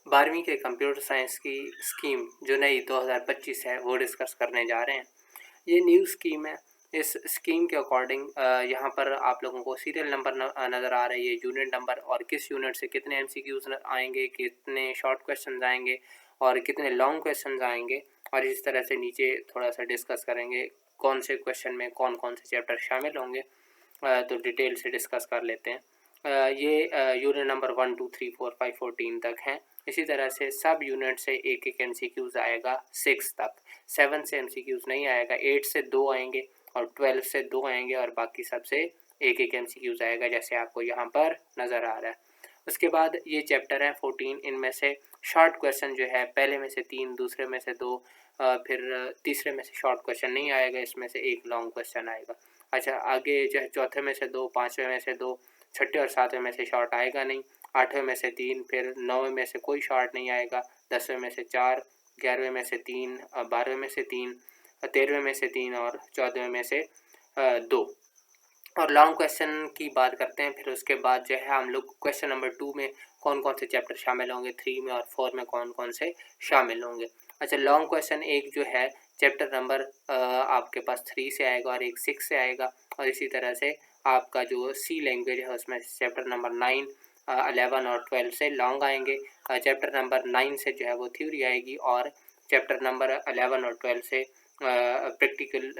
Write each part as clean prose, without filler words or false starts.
12वीं के computer science की स्कीम जो नई 2025 है वो डिस्कस करने जा रहे हैं। ये न्यू स्कीम है। इस स्कीम के अकॉर्डिंग यहाँ पर आप लोगों को सीरियल नंबर नज़र आ रही है, यूनिट नंबर और किस यूनिट से कितने एमसीक्यूज आएंगे, कितने शॉर्ट क्वेश्चन आएंगे और कितने लॉन्ग क्वेश्चन आएंगे। और इस तरह से नीचे थोड़ा सा डिस्कस करेंगे कौन से क्वेश्चन में कौन कौन से चैप्टर शामिल होंगे। तो डिटेल से डिस्कस कर लेते हैं। ये यूनिट नंबर 1 2 3 4 5 14 तक हैं। इसी तरह से सब यूनिट से एक एक एमसीक्यूज आएगा 6 तक। 7 से एमसीक्यूज नहीं आएगा, 8 से 2 आएंगे और 12 से 2 आएंगे और बाकी सब से एक एक एमसीक्यूज आएगा, जैसे आपको यहाँ पर नज़र आ रहा है। उसके बाद ये चैप्टर है 14। इनमें से शॉर्ट क्वेश्चन जो है पहले में से 3, दूसरे में से 2, फिर तीसरे में से शॉर्ट क्वेश्चन नहीं आएगा, इसमें से एक लॉन्ग क्वेश्चन आएगा। अच्छा, आगे जो है चौथे में से 2, पाँचवें में से 2, छठे और सातवें में से शॉर्ट आएगा नहीं, आठवें में से 3, फिर 9वें में से कोई शॉर्ट नहीं आएगा, 10वें में से 4, 11वें में से 3, 12वें में से 3, 13वें में से 3 और 14वें में से 2। और लॉन्ग क्वेश्चन की बात करते हैं। फिर उसके बाद जो है हम लोग क्वेश्चन नंबर 2 में कौन कौन से चैप्टर शामिल होंगे, 3 में और 4 में कौन कौन से शामिल होंगे। अच्छा, लॉन्ग क्वेश्चन एक जो है चैप्टर नंबर आपके पास 3 से आएगा और एक 6 से आएगा। और इसी तरह से आपका जो सी लैंग्वेज है उसमें चैप्टर नंबर 9, 11 और 12 से लॉन्ग आएंगे। चैप्टर नंबर 9 से जो है वो थ्योरी आएगी और चैप्टर नंबर 11 और 12 से प्रैक्टिकल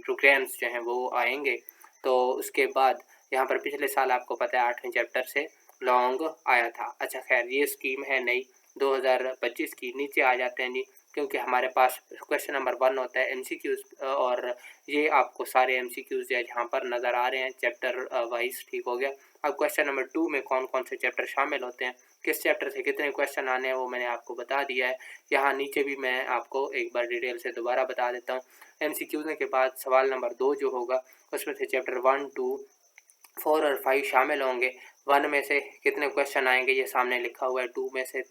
प्रोग्राम्स जो हैं वो आएंगे। तो उसके बाद यहाँ पर पिछले साल आपको पता है 8वें चैप्टर से लॉन्ग आया था। अच्छा खैर, ये स्कीम है नई 2025 की। नीचे आ जाते हैं जी, क्योंकि हमारे पास क्वेश्चन नंबर 1 होता है एमसीक्यूज और ये आपको सारे एमसीक्यूज जो है यहाँ पर नज़र आ रहे हैं चैप्टर वाइज। ठीक हो गया। अब क्वेश्चन नंबर 2 में कौन कौन से चैप्टर शामिल होते हैं, किस चैप्टर से कितने क्वेश्चन आने हैं, वो मैंने आपको बता दिया है। यहाँ नीचे भी मैं आपको एक बार डिटेल से दोबारा बता देता हूँ। एमसीक्यूज के बाद सवाल नंबर 2 जो होगा उसमें से चैप्टर 1, 2, 4 और 5 शामिल होंगे। 1 में से कितने क्वेश्चन आएंगे ये सामने लिखा हुआ है, 2 में से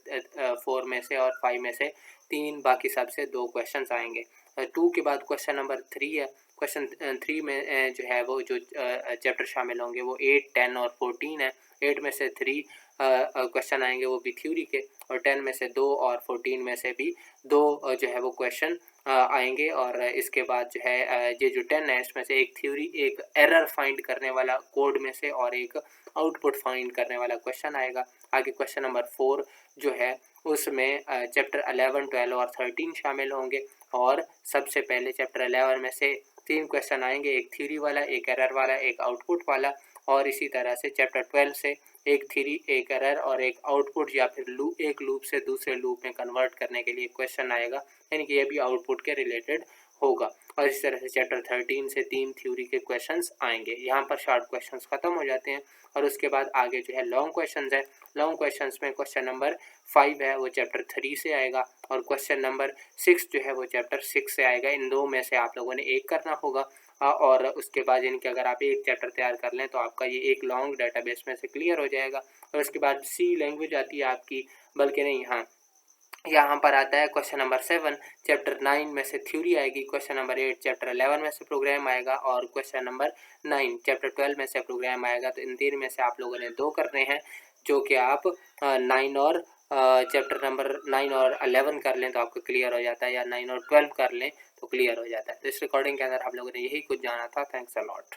4 में से और 5 में से 3, बाकी सब से 2 क्वेश्चन आएंगे। 2 के बाद क्वेश्चन नंबर 3 है। क्वेश्चन 3 में जो है वो जो चैप्टर शामिल होंगे वो 8, 10 और 14 है। 8 में से 3 क्वेश्चन आएंगे वो भी थ्योरी के, और 10 में से 2 और 14 में से भी 2 जो है वो क्वेश्चन आएंगे। और इसके बाद जो है ये जो 10 है इसमें से एक थ्योरी, एक एरर फाइंड करने वाला कोड में से और एक आउटपुट फाइंड करने वाला क्वेश्चन आएगा। आगे क्वेश्चन नंबर 4 जो है उसमें चैप्टर 11, 12 और 13 शामिल होंगे। और सबसे पहले चैप्टर 11 में से 3 क्वेश्चन आएंगे, एक थ्योरी वाला, एक एरर वाला, एक आउटपुट वाला। और इसी तरह से चैप्टर 12 से एक थ्योरी, एक एरर और एक आउटपुट, या फिर एक लूप से दूसरे लूप में कन्वर्ट करने के लिए क्वेश्चन आएगा, यानी कि ये भी आउटपुट के रिलेटेड होगा। और इस तरह से चैप्टर 13 से 3 थ्योरी के क्वेश्चंस आएंगे। यहाँ पर शॉर्ट क्वेश्चंस खत्म हो जाते हैं और उसके बाद आगे जो है लॉन्ग क्वेश्चंस है। लॉन्ग क्वेश्चंस में क्वेश्चन नंबर 5 है वो चैप्टर 3 से आएगा और क्वेश्चन नंबर 6 जो है वो चैप्टर 6 से आएगा। इन दो में से आप लोगों ने एक करना होगा। और उसके बाद इनके अगर आप एक चैप्टर तैयार कर लें तो आपका ये एक लॉन्ग डेटाबेस में से क्लियर हो जाएगा। और उसके बाद सी लैंग्वेज आती है आपकी, बल्कि नहीं, हाँ, यहाँ पर आता है क्वेश्चन नंबर 7, चैप्टर 9 में से थ्योरी आएगी। क्वेश्चन नंबर 8 चैप्टर 11 में से प्रोग्राम आएगा और क्वेश्चन नंबर 9 चैप्टर 12 में से प्रोग्राम आएगा। तो इन 3 में से आप लोगों ने 2 करने हैं, जो कि आप 9 और चैप्टर नंबर 9 और 11 कर लें तो आपको क्लियर हो जाता है, या 9 और 12 कर लें तो क्लियर हो जाता है। तो इस रिकॉर्डिंग के अंदर आप लोगों ने यही कुछ जाना था। Thanks a lot.